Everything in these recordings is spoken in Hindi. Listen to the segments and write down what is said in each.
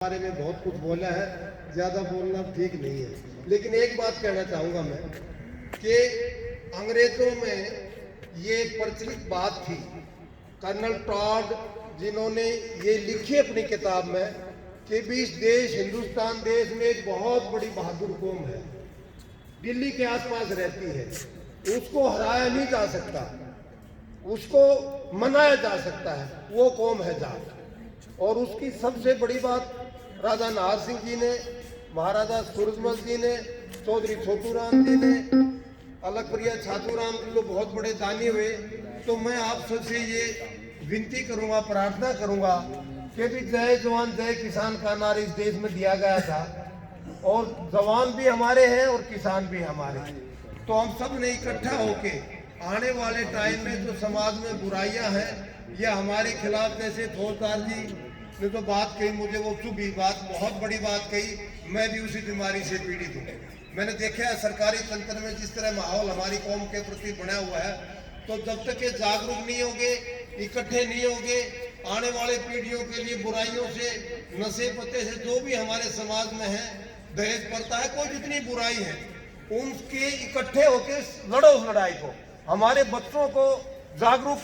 बारे में बहुत कुछ बोला है, ज़्यादा बोलना ठीक नहीं है। लेकिन एक बात कहना चाहूँगा मैं कि अंग्रेज़ों में ये प्रचलित बात थी, कर्नल टॉड जिन्होंने ये लिखी अपनी किताब में कि भी इस देश हिंदुस्तान देश में एक बहुत बड़ी बहादुर कौम है, दिल्ली के आसपास रहती है, उसको हराया नहीं जा सकता, उसको मनाया जा सकता है, वो कौम है जाट। और उसकी सबसे बड़ी बात राजा नाहर सिंह जी ने, महाराजा सूरजमल जी ने, चौधरी छोटू राम जी ने, अलगप्रिया छातू राम जी लोग बहुत बड़े दानी हुए। तो मैं आप सबसे ये विनती करूंगा, प्रार्थना करूंगा कि भी जय जवान जय किसान का नारा इस देश में दिया गया था, और जवान भी हमारे हैं और किसान भी हमारे हैं। तो हम सब ने इकट्ठा होके आने वाले टाइम में जो समाज में बुराइयां हैं या हमारे खिलाफ, जैसे फौजदार जी ने तो बात कही, मुझे वो चुभी बात, बहुत बड़ी बात कही, मैं भी उसी बीमारी से पीड़ित हूँ। मैंने देखा है सरकारी तंत्र में जिस तरह माहौल हमारी कौम के प्रति बना हुआ है, तो जब तक ये जागरूक नहीं होंगे, इकट्ठे नहीं होंगे, आने वाले पीढ़ियों के लिए बुराइयों से, नशे पत्ते से, जो भी हमारे समाज में है, दहेज प्रथा है, कोई जितनी बुराई है, उनके इकट्ठे होके लड़ो उस लड़ाई को, हमारे बच्चों को जागरूक।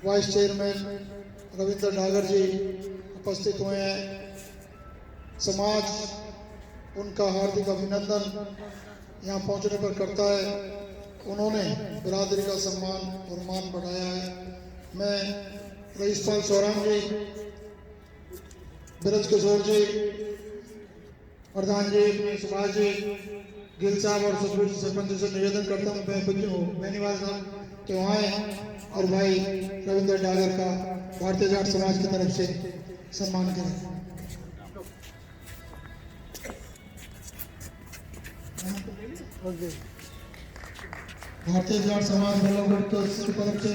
वाइस चेयरमैन रविंद्र डागर जी उपस्थित हुए हैं। समाज उनका हार्दिक अभिनंदन यहाँ पहुँचने पर करता है। उन्होंने बिरादरी का सम्मान और मान बढ़ाया है। मैं रईसपाल सोराम जी, बिरज किशोर जी, प्रधान जी, सुभाष जी, गिल साहब और सतगुरु सरपंच से निवेदन करता हूँ बेनीवाल साहब के वहाँ और भाई रविंद्र डागर का भारतीय जाट समाज की तरफ से सम्मान करें। भारतीय जाट समाज बल्लभगढ़ की तरफ से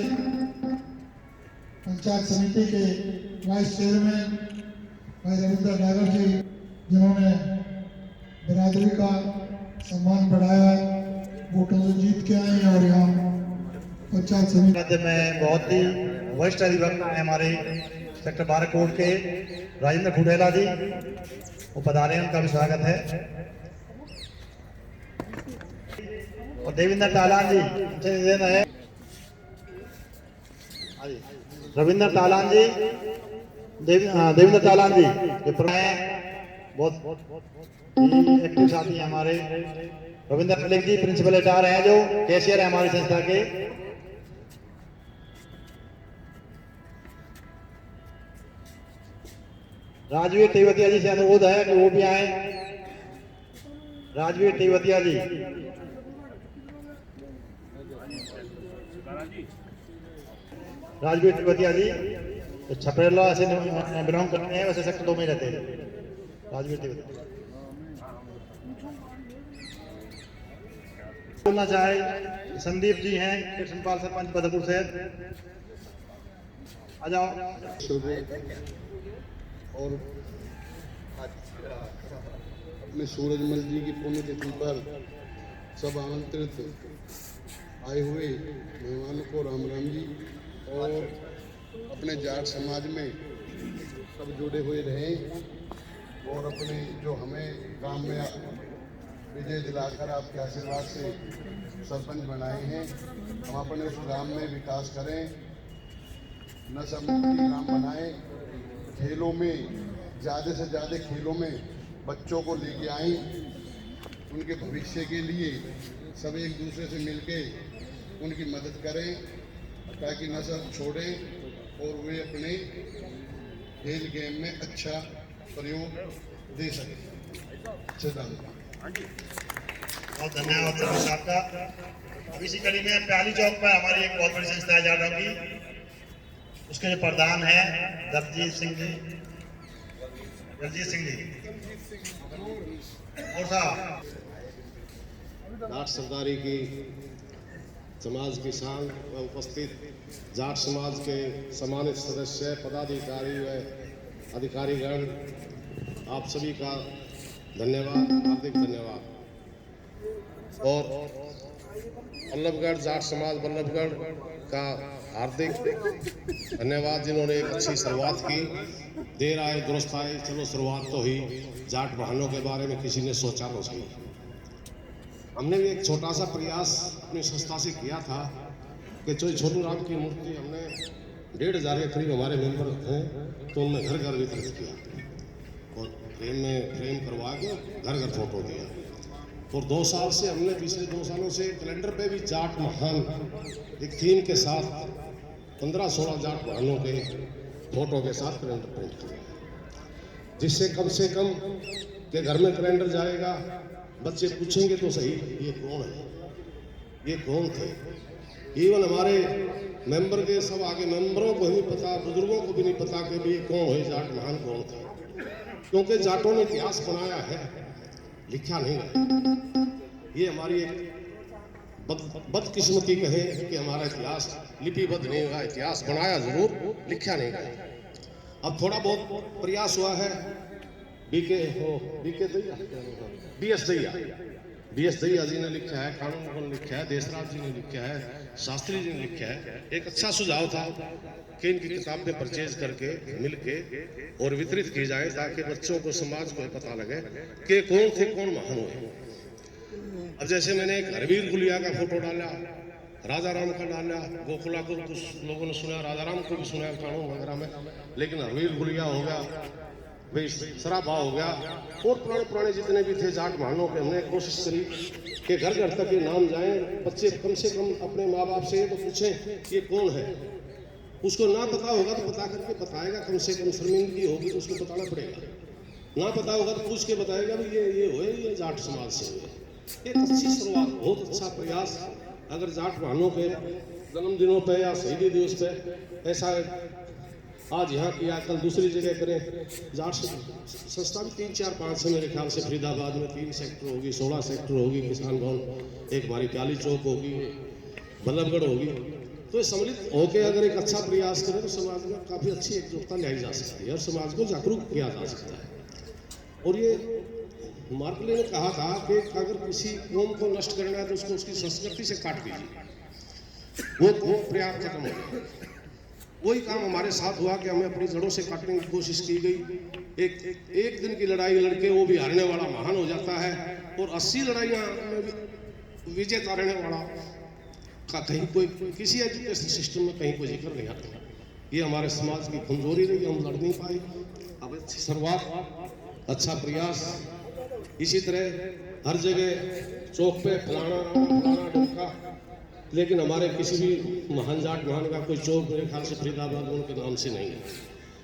पंचायत समिति के वाइस चेयरमैन भाई रविंद्र डागर जी, जिन्होंने बिरादरी का सम्मान बढ़ाया है, वोटों से जीत के आए हैं और यहाँ पंचायत समिति में बहुत ही वरिष्ठ अधिवक्ता है हमारे सेक्टर 12 कोर्ट के राजेंद्र खुडेला जी, वो पधारे, उनका भी स्वागत है। और देवेंद्र तालान जी है, रविंद्र तालान जी, देवेंद्र तालान जी बहुत एक्टिव साथी हैं हमारे। रविंद्र मलिक जी प्रिंसिपल HR हैं, जो कैशियर है हमारी संस्था के। राजवीर तेवतिया जी से अनुरोध है कि वो भी आए। राजवीर तेवतिया जी, राजवीर तेवतिया जी तो छपरेला से बिलोंग करते हैं, वैसे सेक्टर 2 में रहते हैं। राजवीर तेवतिया बोलना चाहे संदीप जी हैं, कृष्णपाल सरपंच बदरपुर से, आ जाओ। और अपने सूरजमल जी की पुण्यतिथि पर सब आमंत्रित आए हुए मेहमानों को राम राम जी। और अपने जाट समाज में सब जुड़े हुए रहें और अपने जो हमें गांव में विजय दिलाकर आपके आशीर्वाद से सरपंच बनाए हैं, हम अपने उस ग्राम में विकास करें, नशा मुक्ति ग्राम बनाएं, खेलों में ज़्यादा से ज़्यादा खेलों में बच्चों को लेके आएं, उनके भविष्य के लिए सब एक दूसरे से मिलके उनकी मदद करें ताकि नशा छोड़ें और वे अपने खेल गेम में अच्छा प्रयोग दे सकें। बहुत धन्यवाद सर साहब का। अब इसी कड़ी में प्याली चौक पर हमारी एक बहुत बड़ी संस्था है जाटों की, उसके जो प्रधान है दलजीत सिंह जी और साहब जाट सरदारी की समाज की शान व उपस्थित जाट समाज के सम्मानित सदस्य, पदाधिकारी व अधिकारीगण, आप सभी का धन्यवाद, हार्दिक धन्यवाद। और बल्लभगढ़ जाट समाज बल्लभगढ़ का हार्दिक धन्यवाद, जिन्होंने एक अच्छी शुरुआत की। देर आए दुरुस्त आए, चलो शुरुआत तो हुई। जाट बहनों के बारे में किसी ने सोचा तो सही। हमने भी एक छोटा सा प्रयास अपनी संस्था से किया था कि जो छोटू राम की मूर्ति हमने 1,500 के करीब हमारे मेंबर हैं, तो उनमें घर घर वितरित किया और फ्रेम करवा के घर घर फोटो दिया। और 2 साल से हमने, पिछले 2 सालों से कैलेंडर पे भी जाट महान एक थीम के साथ 15-16 जाट महानों के फोटो के साथ कैलेंडर प्रिंट किया, जिससे कम से कम के घर में कैलेंडर जाएगा, बच्चे पूछेंगे तो सही ये कौन है, ये कौन थे। इवन हमारे मेंबर के सब आगे मेंबरों को ही पता, बुजुर्गों को भी नहीं पता कि भी कौन है जाट महान कौन थे, क्योंकि जाटों ने इतिहास बनाया है, लिखा नहीं है। ये हमारी एक बदकिस्मती कहे कि हमारा इतिहास लिपिबद्ध नहीं हुआ। इतिहास बनाया जरूर, लिखा नहीं गया। अब थोड़ा बहुत प्रयास हुआ है। बीएस दैया जी ने लिखा है, कानून ने लिखा है, देशराज जी ने लिखा है, शास्त्री जी ने लिखा है। एक अच्छा सुझाव था कि इनकी किताबें परचेज करके मिलके और वितरित की जाए, ताकि बच्चों को, समाज को पता लगे कि कौन थे, कौन महान हुए। अब जैसे मैंने एक हरवीर गुलिया का फोटो डाला, राजा राम का डाला, गोखला को कुछ लोगों ने सुना, राजा राम को भी सुना कानून वगैरह में, लेकिन हरवीर गुलिया हो गया, भाई सराबा हो गया, और पुराने जितने भी थे जाट महानों के, हमने कोशिश करी कि घर घर तक ये नाम जाए। बच्चे कम से कम अपने माँ बाप से तो पूछें ये कौन है। उसको ना पता होगा तो पता करके बताएगा, कम से कम शर्मिंदगी होगी तो उसको बताना पड़ेगा। ना पता होगा तो पूछ के बताएगा भी ये हुए, ये जाट समाज से हुए। एक अच्छी शुरुआत, बहुत अच्छा प्रयास। अगर जाट बहनों के जन्मदिनों पे या शहीदी दिवस पे ऐसा आज यहाँ किया, कल दूसरी जगह करें। जाट संस्था भी 3, 4, 5 है मेरे ख्याल से। फरीदाबाद में 3 सेक्टर होगी, 16 सेक्टर होगी, किसान भवन, एक हमारी प्याली चौक होगी, बल्लभगढ़ होगी। तो ये सम्मिलित होकर अगर एक अच्छा प्रयास करें तो समाज में काफ़ी अच्छी एकजुटता लाई जा सकती है और समाज को जागरूक किया जा सकता है। और ये मार्कले ने कहा था कि अगर किसी कौम को नष्ट करना है तो उसको उसकी संस्कृति से काट दीजिए, वो प्रयास खत्म हो गया। वही काम हमारे साथ हुआ कि हमें अपनी जड़ों से काटने की कोशिश की गई। एक दिन की लड़ाई लड़के वो भी हारने वाला महान हो जाता है, और 80 लड़ाइयाँ में विजेता रहने वाला का कहीं कोई किसी एजुकेशन सिस्टम में कहीं कोई जिक्र नहीं आता। ये हमारे समाज की कमजोरी रही, हम लड़ नहीं पाए। अब अच्छी शुरुआत, अच्छा प्रयास। इसी तरह हर जगह चौक पे फलाना ढमका, लेकिन हमारे किसी भी महान जाट महान का कोई चौक मेरे ख्याल से फरीदाबाद उनके नाम से नहीं है।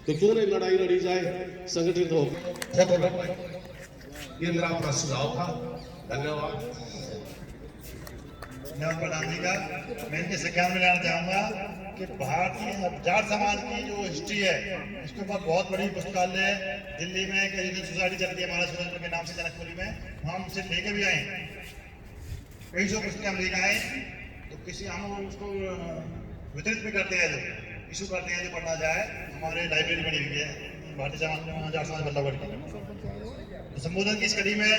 तो क्यों नहीं लड़ाई लड़ी जाए, संगठित हो। ये मेरा अपना सुझाव था। धन्यवाद। प्रधान जी का मैं इनके संज्ञान में लाना चाहूँगा कि भारतीय जाट समाज की जो हिस्ट्री है, इसके ऊपर बहुत बड़ी पुस्तकालय दिल्ली में एक एजुकेशन सोसाइटी चलती है महाराज सोसाइटी के नाम से, जनकपुरी में। हम उसे लेके भी आए, कई सौ पुस्तकें हम लेके आए। तो किसी हम उसको वितरित भी करते हैं, जो इशू करते हैं, जो पढ़ना चाहे। हमारे लाइब्रेरी बनी हुई है भारतीय जाट समाज बल्लभगढ़ की। तो संबोधन की इस कड़ी में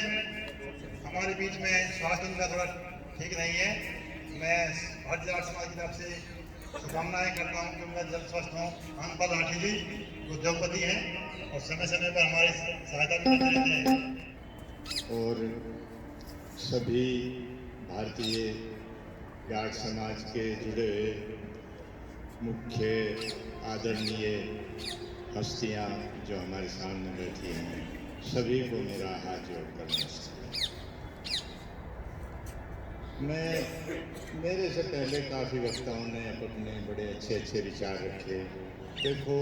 हमारे बीच में स्वास्थ्य उनका थोड़ा ठीक नहीं है। मैं भारतीय जाट समाज की तरफ से शुभकामनाएं करता हूँ कि उनका जल्द स्वस्थ हों। अनपल राठी जी उद्योगपति हैं और समय समय पर हमारी सहायता भी करते रहते हैं। और सभी भारतीय जाट समाज के जुड़े हुए मुख्य आदरणीय हस्तियां जो हमारे सामने बैठी हैं, सभी को मेरा हाथ जोड़कर नमस्कार। मेरे से पहले काफ़ी वक्ताओं ने अपने बड़े अच्छे विचार रखे। देखो,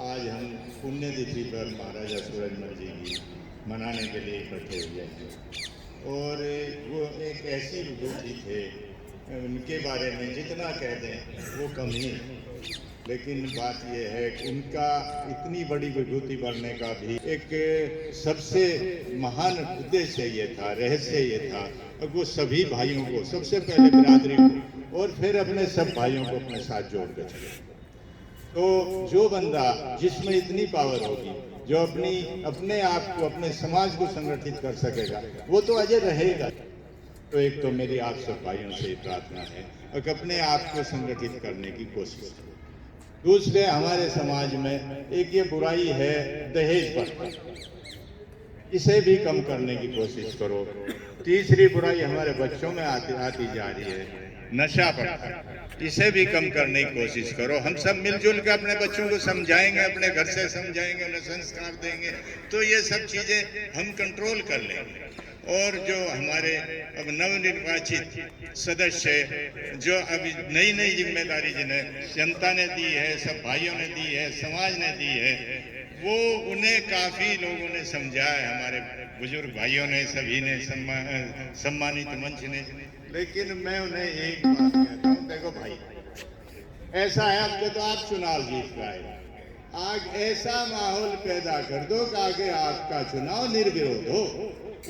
आज हम पुण्यतिथि पर महाराजा सूरजमल जी की मनाने के लिए इकट्ठे हुए हैं, और वो एक ऐसी विभूति थे, उनके बारे में जितना कह दें वो कम ही। लेकिन बात यह है कि उनका इतनी बड़ी विभूति बनने का भी एक सबसे महान उद्देश्य ये था, रहस्य ये था। वो सभी भाइयों को, सबसे पहले बिरादरी को और फिर अपने सब भाइयों को अपने साथ जोड़ कर चले। तो जो बंदा जिसमें इतनी पावर होगी, जो अपने आप को, अपने समाज को संगठित कर सकेगा, वो तो अजय रहेगा। तो एक तो मेरी आप सब भाइयों से प्रार्थना है और अपने आप को संगठित करने की कोशिश करो। दूसरे, हमारे समाज में एक ये बुराई है दहेज पर, इसे भी कम करने की कोशिश करो। तीसरी बुराई हमारे बच्चों में आती जा रही है, नशा पर, इसे भी कम करने की कोशिश करो। हम सब मिलजुल कर अपने बच्चों को समझाएंगे, अपने घर से समझाएंगे, उन्हें संस्कार देंगे, तो ये सब चीजें हम कंट्रोल कर लेंगे। और जो हमारे अब नवनिर्वाचित सदस्य, जो अभी नई नई जिम्मेदारी जिन्हें जनता ने दी है, सब भाइयों ने दी है, समाज ने दी है, वो उन्हें काफी लोगों ने समझाया है, हमारे बुजुर्ग भाइयों ने, सभी ने, सम्मानित मंच ने। लेकिन मैं उन्हें एक बात कहता हूँ, देखो भाई, ऐसा है, अब तो आप चुनाव जीत पाए, आज ऐसा माहौल पैदा कर दो कि आगे आपका चुनाव निर्विरोध हो,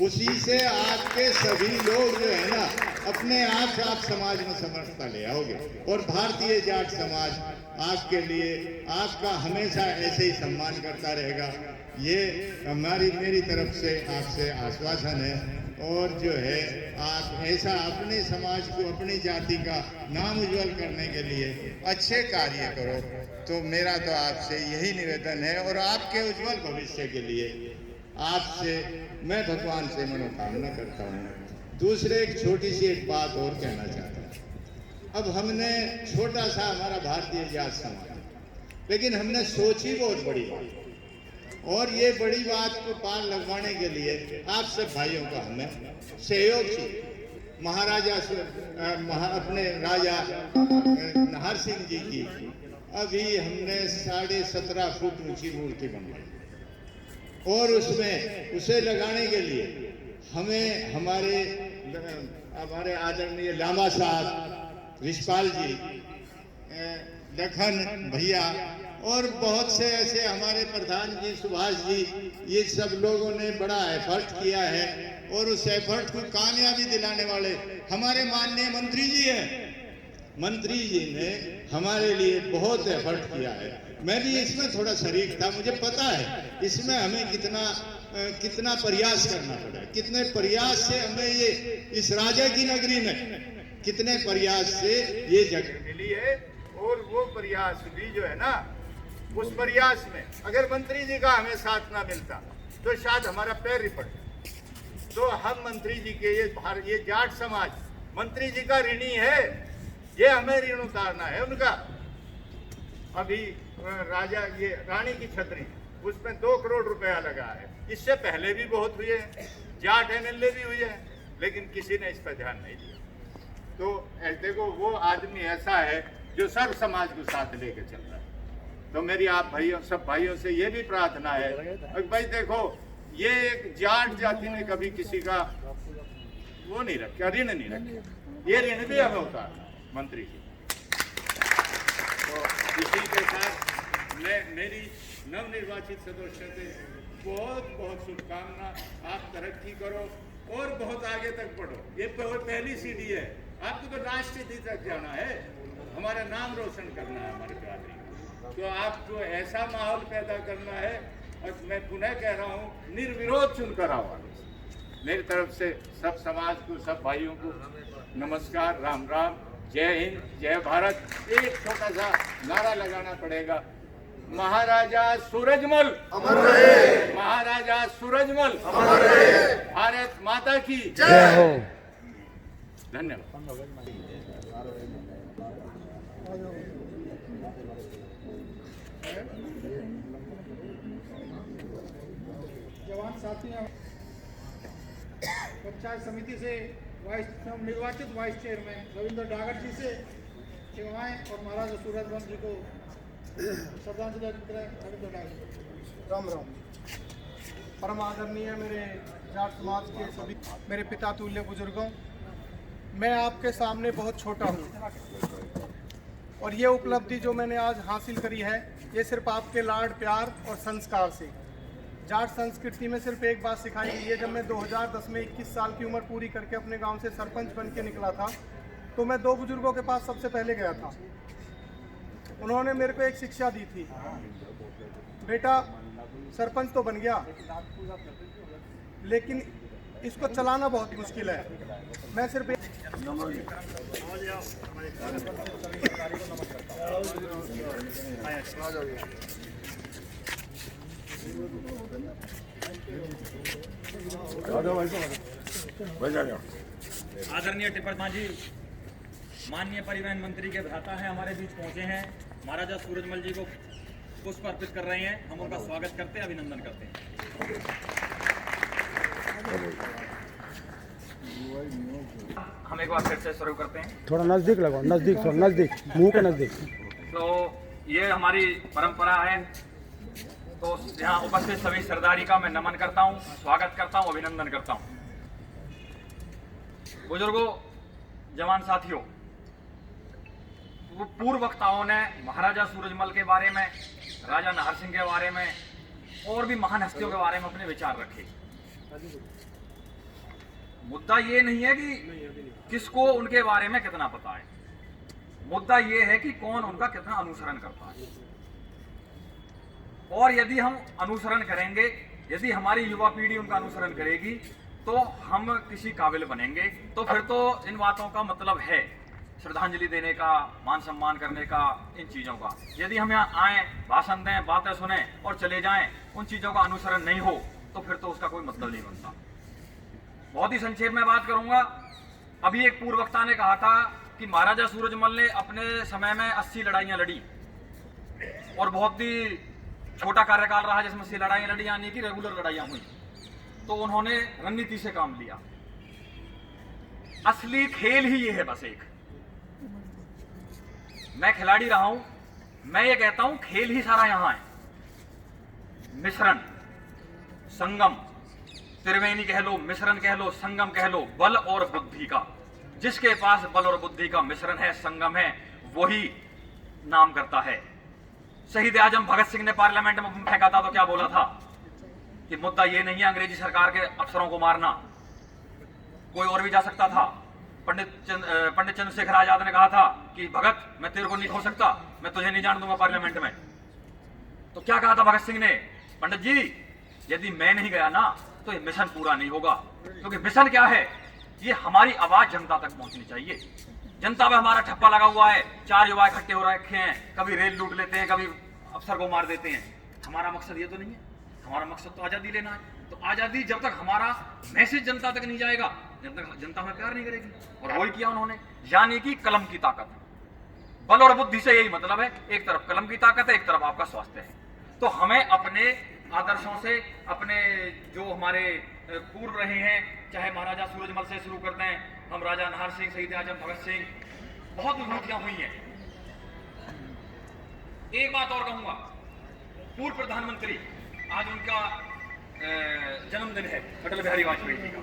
उसी से आपके सभी लोग जो है ना अपने आप समाज में समरसता ले आओगे। और भारतीय जाट समाज आपके लिए, आपका हमेशा ऐसे ही सम्मान करता रहेगा, ये मेरी तरफ से आपसे आश्वासन है। और जो है आप ऐसा अपने समाज को, अपनी जाति का नाम उज्जवल करने के लिए अच्छे कार्य करो। तो मेरा तो आपसे यही निवेदन है, और आपके उज्जवल भविष्य के लिए आपसे मैं भगवान से मनोकामना करता हूँ। दूसरे, एक छोटी सी एक बात और कहना चाहता हूँ। अब हमने छोटा सा हमारा भारतीय जाट समाज, लेकिन हमने सोची बहुत बड़ी बात, और ये बड़ी बात को पार लगवाने के लिए आप सब भाइयों का हमें सहयोग चाहिए। महाराजा अपने राजा नाहर सिंह जी की अभी हमने 17.5 फुट ऊंची मूर्ति बनवाई, और उसमें उसे लगाने के लिए हमें हमारे आदरणीय लामा साहब, रिशपाल जी, लखन भैया और बहुत से ऐसे हमारे प्रधान जी, सुभाष जी, ये सब लोगों ने बड़ा एफर्ट किया है। और उस एफर्ट को कामयाबी दिलाने वाले हमारे माननीय मंत्री जी हैं। मंत्री जी ने हमारे लिए बहुत एफर्ट किया है। मैं भी इसमें थोड़ा शरीक था, मुझे पता है इसमें हमें कितना प्रयास करना पड़ा है, कितने प्रयास से हमें ये इस राजा की नगरी में कितने प्रयास से ये जगह मिली है। और वो प्रयास भी जो है ना, उस प्रयास में अगर मंत्री जी का हमें साथ ना मिलता तो शायद हमारा पैर ही पड़ता। तो हम मंत्री जी के ये जाट समाज मंत्री जी का ऋणी है, ये हमें ऋण उतारना है उनका। अभी राजा ये रानी की छतरी, उसमें 2 करोड़ रुपया लगा है। इससे पहले भी बहुत हुए हैं, जाट एमएलए भी हुए हैं, लेकिन किसी ने इस पर ध्यान नहीं दिया। तो देखो, वो आदमी ऐसा है जो सर्व समाज को साथ लेके चल रहा है। तो मेरी आप भाइयों, सब भाइयों से ये भी प्रार्थना है, भाई देखो, ये एक जाट जाति ने कभी किसी का वो नहीं रखा, ऋण नहीं रखा, ये ऋण भी हमें उतारना मंत्री जी। तो इसी के साथ मेरी नवनिर्वाचित सदस्य से बहुत बहुत शुभकामना। आप तरक्की करो और बहुत आगे तक बढ़ो। ये पहली सीढ़ी है, आपको तो राष्ट्रीय तक जाना है, हमारा नाम रोशन करना है हमारे बिरादरी। तो आपको ऐसा माहौल पैदा करना है, और मैं पुनः कह रहा हूँ, निर्विरोध चुनकर आओ। मेरी तरफ से सब समाज को, सब भाइयों को नमस्कार, राम राम, जय हिंद, जय भारत। एक छोटा सा नारा लगाना पड़ेगा, महाराजा सूरजमल अमर रहे, महाराजा सूरजमल अमर रहे, भारत माता की जय हो। धन्यवाद। जवान साथियों, पंचायत समिति से निर्वाचित वाइस चेयरमैन रविंद्र डागर जी से सेवाएं और महाराजा सूरजमल जी को श्रद्धांजलि अर्पित करें। रविंद्र डागर। राम राम। परम आदरणीय मेरे जाट समाज के सभी मेरे पिता तुल्य बुजुर्गों, मैं आपके सामने बहुत छोटा हूँ, और ये उपलब्धि जो मैंने आज हासिल करी है, ये सिर्फ आपके लाड प्यार और संस्कार से। जाट संस्कृति में सिर्फ एक बात सिखाई गई है। जब मैं 2010 में 21 साल की उम्र पूरी करके अपने गांव से सरपंच बन के निकला था, तो मैं 2 बुजुर्गों के पास सबसे पहले गया था। उन्होंने मेरे को एक शिक्षा दी थी, बेटा सरपंच तो बन गया, लेकिन इसको चलाना बहुत मुश्किल है। मैं सिर्फ आदरणीय टिप्पर मांझी, माननीय परिवहन मंत्री के भ्राता हैं, हमारे बीच पहुंचे हैं, महाराजा सूरजमल जी को पुष्प अर्पित कर रहे हैं। हम उनका स्वागत करते हैं, अभिनंदन करते हैं। हम एक बार फिर से शुरू करते हैं। थोड़ा नजदीक लगाओ, नजदीक, थोड़ा नजदीक, मुंह के नजदीक। तो ये हमारी परंपरा है, तो यहाँ उपस्थित सभी सरदारी का मैं नमन करता हूँ, स्वागत करता हूँ, अभिनंदन करता हूँ। बुजुर्गों, जवान साथियों, पूर्व वक्ताओं ने महाराजा सूरजमल के बारे में, राजा नाहर सिंह के बारे में और भी महान हस्तियों के बारे में अपने विचार रखे। मुद्दा ये नहीं है कि किसको उनके बारे में कितना पता है, मुद्दा ये है कि कौन उनका कितना अनुसरण करता है। और यदि हम अनुसरण करेंगे, यदि हमारी युवा पीढ़ी उनका अनुसरण करेगी, तो हम किसी काबिल बनेंगे। तो फिर तो इन बातों का मतलब है श्रद्धांजलि देने का, मान सम्मान करने का, इन चीज़ों का। यदि हम यहाँ आए, भाषण दें, बातें सुने और चले जाएं, उन चीज़ों का अनुसरण नहीं हो, तो फिर तो उसका कोई मतलब नहीं बनता। बहुत ही संक्षेप में बात करूंगा। अभी एक पूर्व वक्ता ने कहा था कि महाराजा सूरजमल ने अपने समय में 80 लड़ाइयां लड़ी और बहुत ही छोटा कार्यकाल रहा जिसमें से लड़ाइयां लड़ी, यानी कि रेगुलर लड़ाइयां हुई। तो उन्होंने रणनीति से काम लिया। असली खेल ही ये है, बस एक। मैं खिलाड़ी रहा हूं, मैं ये कहता हूं खेल ही सारा यहां है। मिश्रण, संगम, त्रिवेणी कह लो, मिश्रण कह लो, संगम कह लो, बल और बुद्धि का। जिसके पास बल और बुद्धि का मिश्रण है, संगम है, वही नाम करता है। शहीद आजम भगत सिंह ने पार्लियामेंट में फेंका था तो क्या बोला था कि मुद्दा ये नहीं है अंग्रेजी सरकार के अफसरों को मारना, कोई और भी जा सकता था। पंडित चंद्रशेखर आजाद ने कहा था कि भगत, मैं तेरे को नहीं खो सकता, मैं तुझे नहीं जान दूंगा पार्लियामेंट में। तो क्या कहा था भगत सिंह ने? पंडित जी, यदि मैं नहीं गया ना तो ये मिशन पूरा नहीं होगा। क्योंकि मिशन क्या है? ये हमारी आवाज जनता तक पहुंचनी चाहिए। जनता में हमारा ठप्पा लगा हुआ है, 4 युवा इकट्ठे हो रखे हैं, कभी रेल लूट लेते हैं, कभी अफसर को मार देते हैं। हमारा मकसद ये तो नहीं है, हमारा मकसद तो आजादी लेना है। तो आजादी जब तक हमारा मैसेज जनता तक नहीं जाएगा, जब तक जनता हमें प्यार नहीं करेगी। और वही किया उन्होंने, यानी कि कलम की ताकत। बल और बुद्धि से यही मतलब है, एक तरफ कलम की ताकत है, एक तरफ आपका स्वास्थ्य है। तो हमें अपने आदर्शों से, अपने जो हमारे पूर्व रहे हैं, चाहे महाराजा सूरजमल से शुरू करते हैं, हम राजा नाहर सिंह, शहीद आजम भगत सिंह, बहुत विभूतियां हुई हैं। एक बात और कहूंगा, पूर्व प्रधानमंत्री, आज उनका जन्मदिन है, अटल बिहारी वाजपेयी जी का,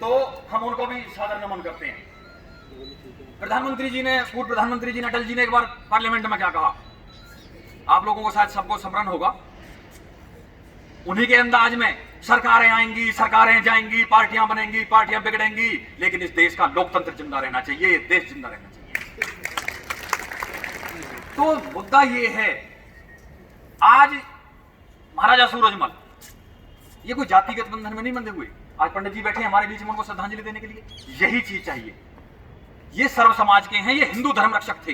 तो हम उनको भी सादर नमन करते हैं। प्रधानमंत्री जी ने, पूर्व प्रधानमंत्री जी ने, अटल जी ने एक बार पार्लियामेंट में क्या कहा, आप लोगों को शायद सबको स्मरण होगा। उन्हीं के अंदाज में सरकारें आएंगी, सरकारें जाएंगी, पार्टियां बनेंगी, पार्टियां बिगड़ेंगी, लेकिन इस देश का लोकतंत्र जिंदा रहना चाहिए, ये देश जिंदा रहना चाहिए। तो मुद्दा ये है, आज महाराजा सूरजमल ये कोई जातिगत बंधन में नहीं बंधे हुए। आज पंडित जी बैठे हमारे बीच में, उनको श्रद्धांजलि देने के लिए यही चीज चाहिए। ये सर्व समाज के हैं, ये हिंदू धर्म रक्षक थे।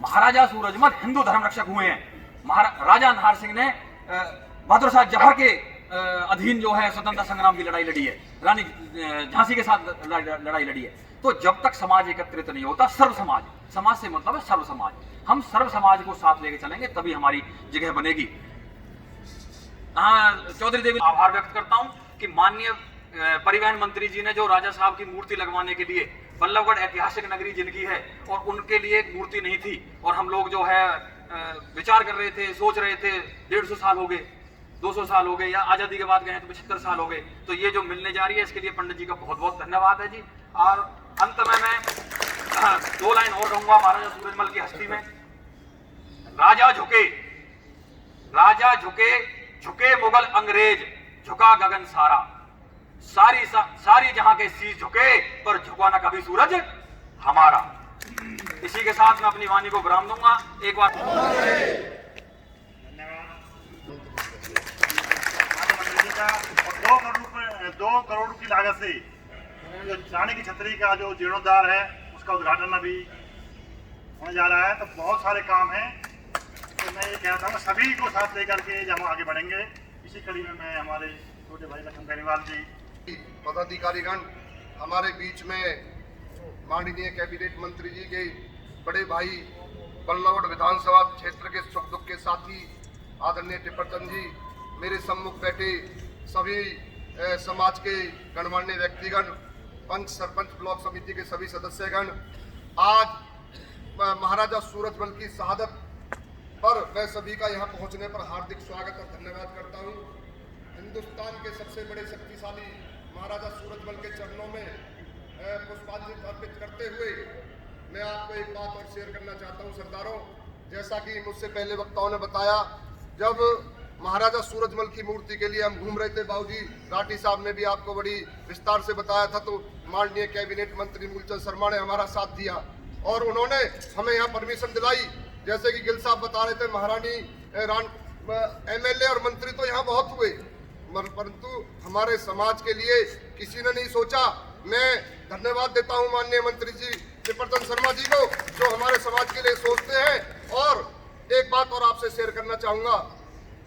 महाराजा सूरजमल हिंदू धर्म रक्षक हुए हैं। राजा नाहर सिंह ने बहादुर शाह जफर के अधीन जो है स्वतंत्रता संग्राम की लड़ाई लड़ी है, रानी झांसी के साथ लड़ाई लड़ी है। तो जब तक समाज एकत्रित नहीं होता, सर्व समाज, समाज से मतलब है सर्व समाज, हम सर्व समाज को साथ लेके चलेंगे तभी हमारी जगह बनेगी। चौधरी देवी, आभार व्यक्त करता हूं कि माननीय परिवहन मंत्री जी ने जो राजा साहब की मूर्ति लगवाने के लिए, बल्लभगढ़ ऐतिहासिक नगरी जिनकी है और उनके लिए एक मूर्ति नहीं थी, और हम लोग जो है विचार कर रहे थे, सोच रहे थे, 150 साल हो गए, 200 साल हो गए, या आजादी के बाद गए तो 75 साल हो गए। तो ये जो मिलने जा रही है, इसके लिए पंडित जी का बहुत बहुत धन्यवाद है जी। और अंत में मैं 2 लाइन और कहूंगा महाराजा सूरजमल की हस्ती में। राजा झुके, झुके मुगल अंग्रेज, झुका गगन सारा, सारी जहां के शीश झुके, पर झुका ना कभी सूरज हमारा। इसी के साथ मैं अपनी वाणी को विराम दूंगा। एक बार और 2 करोड़ की लागत से जो रानी की छतरी का जो जीर्णोद्धार है उसका उद्घाटन अभी होने जा रहा है। तो बहुत सारे काम हैं, तो मैं ये कहना चाहूँगा सभी को साथ लेकर के हम आगे बढ़ेंगे। इसी कड़ी में मैं हमारे छोटे भाई लखन बेनीवाल जी, पदाधिकारीगण, हमारे बीच में माननीय कैबिनेट मंत्री जी के बड़े भाई बल्लभगढ़ विधानसभा क्षेत्र के सुख दुख के साथी आदरणीय टिप्परचंद जी, मेरे सम्मुख बैठे सभी समाज के गणमान्य व्यक्तिगण, पंच सरपंच ब्लॉक समिति के सभी सदस्यगण, आज महाराजा सूरजमल की शहादत पर मैं सभी का यहाँ पहुँचने पर हार्दिक स्वागत और धन्यवाद करता हूँ। हिंदुस्तान के सबसे बड़े शक्तिशाली महाराजा सूरजमल के चरणों में पुष्पांजलि अर्पित करते हुए मैं आपको एक बात और शेयर करना चाहता हूँ सरदारों। जैसा कि मुझसे पहले वक्ताओं ने बताया, जब महाराजा सूरजमल की मूर्ति के लिए हम घूम रहे थे, बाबूजी राठी साहब ने भी आपको बड़ी विस्तार से बताया था, तो माननीय कैबिनेट मंत्री मूलचंद शर्मा ने हमारा साथ दिया और उन्होंने हमें यहाँ परमिशन दिलाई। जैसे कि गिल साहब बता रहे थे, महारानी एमएलए और मंत्री तो यहाँ बहुत हुए, परंतु हमारे समाज के लिए किसी ने नहीं सोचा। मैं धन्यवाद देता हूँ माननीय मंत्री जी टिप्परचंद शर्मा जी को, जो हमारे समाज के लिए सोचते हैं। और एक बात और आपसे शेयर करना चाहूँगा,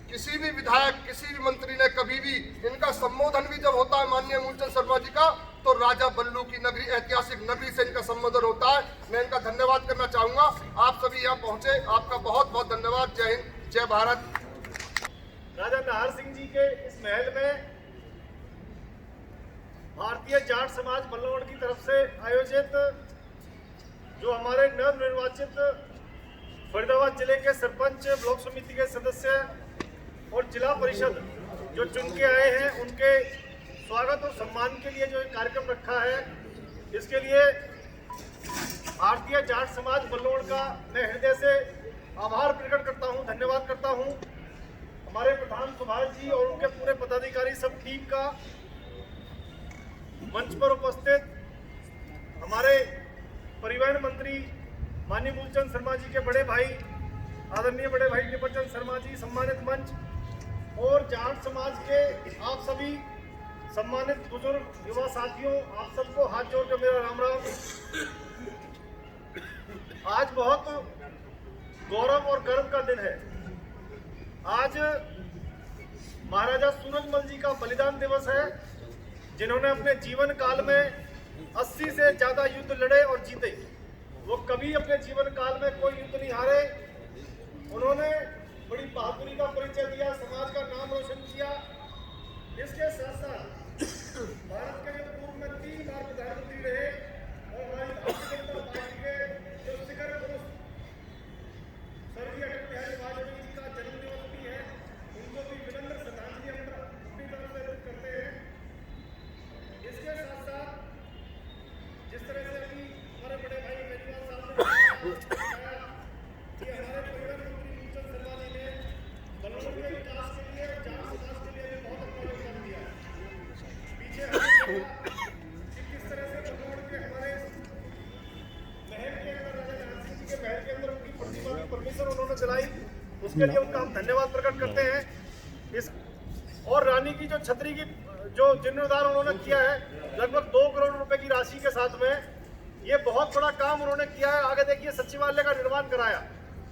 किसी भी विधायक, किसी भी मंत्री ने कभी भी इनका संबोधन भी जब होता है माननीय मूलचंद शर्मा जी का, तो राजा बल्लू की नगरी, ऐतिहासिक नगरी से इनका संबोधन होता है। मैं इनका धन्यवाद करना चाहूँगा। आप सभी यहाँ पहुँचे, आपका बहुत बहुत धन्यवाद। जय हिंद, जय भारत। राजा नाहर सिंह जी के इस महल में भारतीय जाट समाज बल्लभगढ़ की तरफ से आयोजित जो हमारे नवनिर्वाचित फरीदाबाद जिले के सरपंच, ब्लॉक समिति के सदस्य और जिला परिषद जो चुन के आए हैं, उनके स्वागत और सम्मान के लिए जो कार्यक्रम रखा है, इसके लिए भारतीय जाट समाज बल्लभगढ़ का मैं हृदय से आभार प्रकट करता हूं, धन्यवाद करता हूं। हमारे प्रधान सुभाष जी और उनके पूरे पदाधिकारी सब टीम का, मंच पर उपस्थित हमारे परिवहन मंत्री माननीय मूलचंद शर्मा जी के बड़े भाई, आदरणीय बड़े भाई टिप्परचंद शर्मा जी, सम्मानित मंच और जाट समाज के आप सभी सम्मानित बुजुर्ग युवा साथियों, आप सबको हाथ जोड़कर मेरा राम राम। आज बहुत गौरव और गर्व का दिन है। आज महाराजा सूरजमल जी का बलिदान दिवस है, जिन्होंने अपने जीवन काल में 80 से ज्यादा युद्ध लड़े और जीते। वो कभी अपने जीवन काल में कोई युद्ध नहीं हारे। उन्होंने बड़ी बहादुरी का परिचय दिया, समाज का नाम रोशन किया। इसके साथ साथ भारत के जो पूर्व में 3 बार प्रधानमंत्री रहे और हमारी भारतीय जनता पार्टी के जो शिखर पुरुष स्वर्गीय अटल बिहारी वाजपेयी जी का जन्मदिवस भी है, उनको भी विनम्र श्रद्धांजलि हम अपनी तरफ से अर्पित करते हैं। इसके साथ साथ जिस तरह से अभी हमारे बड़े भाई बेनीवाल साहब ने बताया कि हमारे परिवहन मंत्री मूलचंद शर्मा जी ने बल्लभगढ़ के विकास के लिए और जाट समाज के लिए बहुत अपना योगदान दिया है। पीछे हमने देखा कि किस तरह से बल्लभगढ़ के हमारे महल के अंदर, राजा नाहर सिंह जी के महल के अंदर उनकी प्रतिमा की परमिशन उन्होंने दिलाई, उसके लिए उनका हम धन्यवाद प्रकट करते हैं। इस और रानी की जो छतरी की जो जीर्णोद्धार उन्होंने किया है, लगभग 2 करोड़ रुपए की राशि के साथ में, ये बहुत बड़ा काम उन्होंने किया है। आगे देखिए, सचिवालय का निर्माण कराया।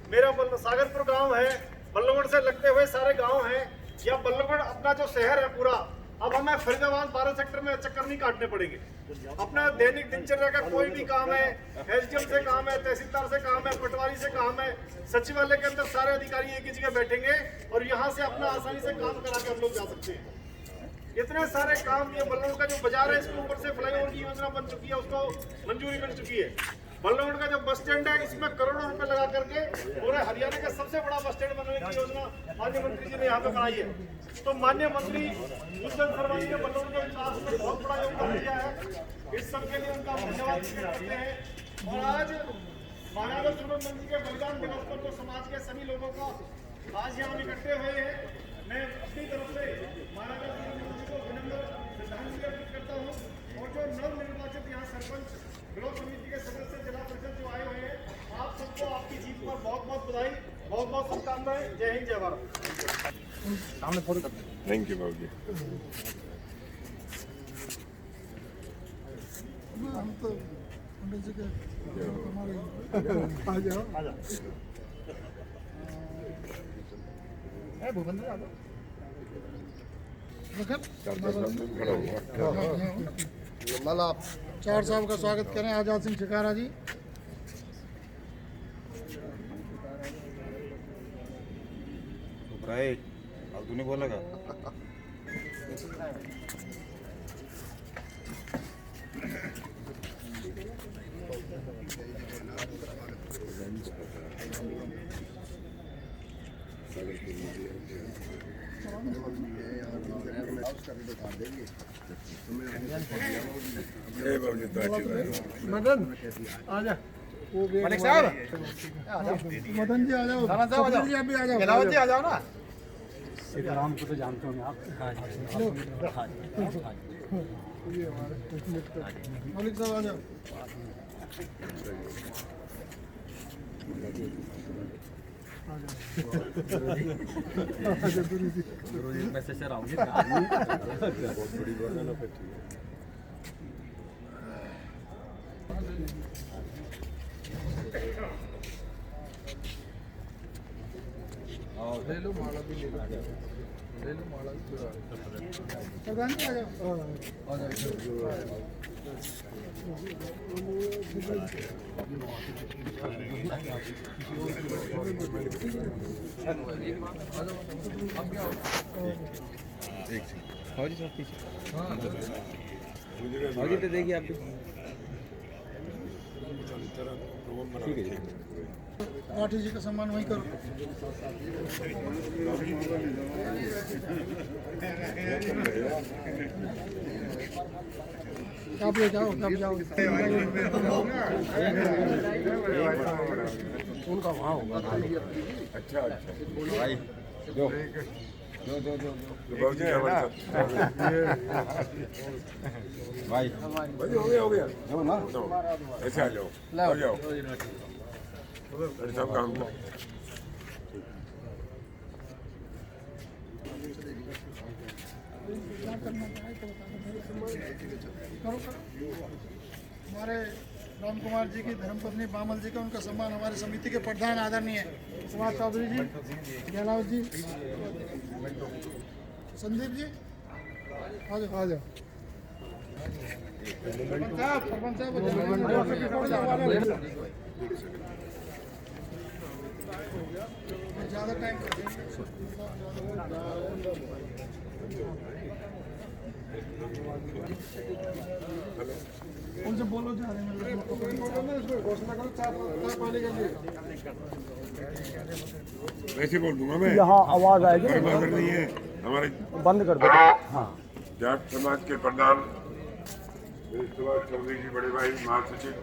मेरा सागरपुर गांव है, बल्लभगढ़ से लगते हुए सारे गांव हैं, या बल्लभगढ़ अपना जो शहर है पूरा, अब हमें फरीदाबाद 12 सेक्टर में चक्कर नहीं काटने पड़ेंगे। अपना दैनिक दिनचर्या का कोई भी काम है, एसडीएम से काम है, तहसीलदार से काम है, पटवारी से काम है, सचिवालय के अंदर सारे अधिकारी एक ही जगह बैठेंगे और यहाँ से अपना आसानी से काम करा के हम लोग जा सकते हैं। इतने सारे काम, ये बल्लभगढ़ का जो बाजार है, इसके ऊपर से फ्लाईओवर की योजना बन चुकी है, उसको मंजूरी मिल चुकी है। बल्लभगढ़ का जो बस स्टैंड है, इसमें करोड़ों रुपए लगा करके पूरे हरियाणा का सबसे बड़ा बस स्टैंड बनाने की योजना माननीय मंत्री जी ने यहाँ पे बनाई है। तो माननीय मंत्री मूलचंद शर्मा जी ने बल्लभगढ़ के विकास में बहुत बड़ा योगदान दिया है। इस सब के लिए उनका धन्यवाद करते हैं। और आज महाराजा सूरजमल जी के बलिदान दिवस पर तो समाज के सभी लोगों को आज यहाँ इकट्ठे हुए हैं, मैं अपनी तरफ से महाराजा सूरजमल जी को विनम्र श्रद्धांजलि अर्पित करता हूँ। और जो नवनिर्वाचित यहाँ सरपंच, ब्लॉक समिति के सदस्य, जिला परिषद जो आए हुए हैं, आप सबको आपकी जीत पर बहुत बहुत बधाई, बहुत बहुत शुभकामनाएं। जय हिंद, जय भारत। थैंक यू बाबू जी। हम तो पंडित जी के हमारे आ जाओ भूपेंद्र आ जाओ चार साहब का स्वागत करें आजाद सिंह शिकारा जी। तू नहीं बोलेगा मदन आ जा मलिक साहब मदन जी आ जाओ जी आप भी आ जाओ गलावत जी आ जाओ ना। सीताराम को तो जानते होंगे आप। मलिक साहब आ जाओ। मैसेज से राउंड ले लो माला भी ले लो माला भी प्रधान जी आ जाओ। तो देखिए आप ठीक है राठी जी का सम्मान वहीं करो। कब ले जाओ कब जाओ उनका वहाँ होगा। अच्छा भाई जो भाई हो गया ना ऐसे आ जाओ सब काम हमारे राम कुमार जी की धर्मपत्नी बामल जी का उनका सम्मान हमारे समिति के प्रधान आदरणीय सुभाष चौधरी जी, गहलावत जी, संदीप जी आ जाओ आ जाओ। सरपंच साहब ज़्यादा टाइम उनसे बोलो जा रहे हैं वैसे बोल दूंगा मैं। यहाँ आवाज आएगी अगर नहीं है हमारे बंद कर दो। हाँ जाट समाज के प्रधान सुभाष चौधरी जी, बड़े भाई महासचिव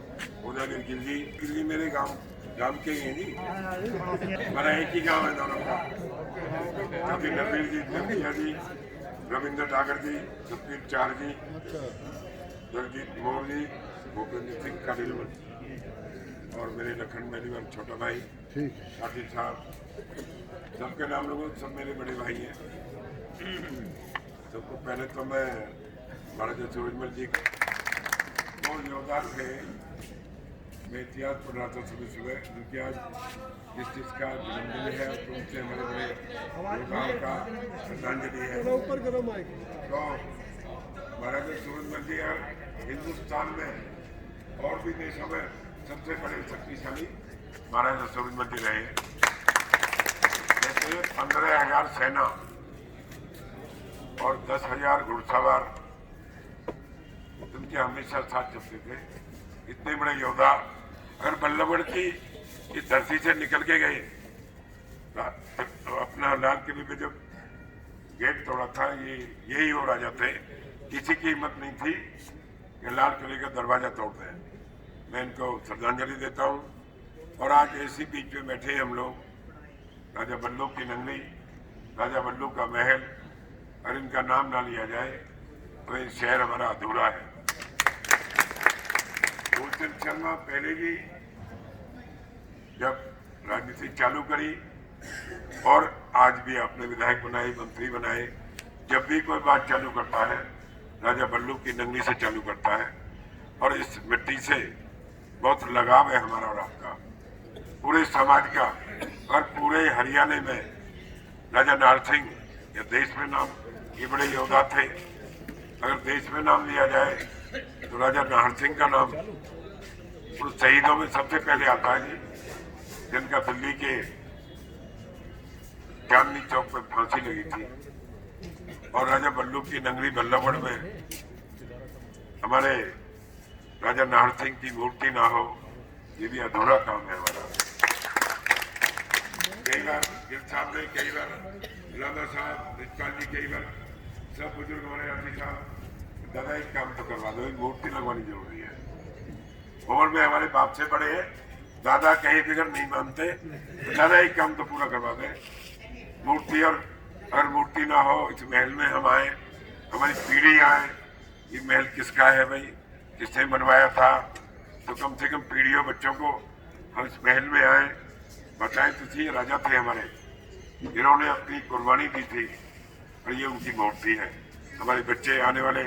उदयनिधि गिलजी। गिलजी मेरे गांव के ही है जी, हमारा एक ही गांव है दोनों का। कभी नबीर जी, नबिया जी, रविंद्र ठाकर जी, सतवीर चार जी, जगजीत मोहन जी, भूपेंद्र सिंह कालीलवन और मेरे लखन मेरीवाल छोटा भाई साथी साहब, सबके नाम लोगों सब मेरे बड़े भाई हैं। सबको पहले तो मैं महाराजा सूरजमल जी वो योगदान थे। मैं इतिहास पढ़ रहा था सुबह सुबह, क्योंकि आज जिसका जन्मदिन है तो उनसे हमारे बड़े योगदान का श्रद्धांजलि है। तो महाराजा सूरजमल जी हिंदुस्तान में और भी देशों में सबसे बड़े शक्तिशाली महाराजा सूरजमल जी रहे। जैसे 15,000 सेना और 10,000 घुड़सवार उनके हमेशा साथ चलते थे। इतने बड़े योद्धा अगर बल्लभगढ़ की इस धरती से निकल के गए, तो अपना लाल किले पे जब गेट तोड़ा था, यही वो राजा थे, किसी की हिम्मत नहीं थी कि लाल किले का दरवाजा तोड़ दें। मैं इनको श्रद्धांजलि देता हूँ। और आज ऐसी बीच में बैठे हम लोग, राजा बल्लू की नगरी, राजा बल्लू का महल, और इनका नाम ना लिया जाए तो ये शहर हमारा अधूरा है। भूलचंद शर्मा पहले भी जब राजनीति चालू करी और आज भी आपने विधायक बनाए, मंत्री बनाए, जब भी कोई बात चालू करता है राजा बल्लू की नगरी से चालू करता है। और इस मिट्टी से बहुत लगाव है हमारा और आपका, पूरे समाज का। और पूरे हरियाणा में राजा नाहर सिंह ये देश में नाम, ये बड़े योद्धा थे। अगर देश में नाम लिया जाए तो राजा नाहर सिंह का नाम उन शहीदों में सबसे पहले आता है जी, जिनका दिल्ली के चांदनी चौक पर फांसी लगी थी। और राजा बल्लू की नगरी बल्लभगढ़ में हमारे राजा नाहर सिंह की मूर्ति ना हो, ये भी अधूरा काम है हमारा। कई बार गिर साहब ने, कई बार लाला साहब, रिजपाल जी, कई बार सब बुजुर्ग हमारे आदमी साहब, दादा एक काम तो करवा दो, एक मूर्ति लगवानी जरूरी है। उम्र में हमारे बाप से बड़े हैं, दादा कहीं बिगड़ नहीं मानते, तो दादा एक काम तो पूरा करवा दे मूर्ति। और अगर मूर्ति ना हो, इस महल में हम आए, हमारी पीढ़ी आए, ये महल किसका है भाई, किसने बनवाया था, तो कम से कम पीढ़ियों बच्चों को हम इस महल में आए, बताएं तो सही राजा थे हमारे, जिन्होंने अपनी कुर्बानी दी थी, और ये उनकी मूर्ति है। हमारे बच्चे आने वाले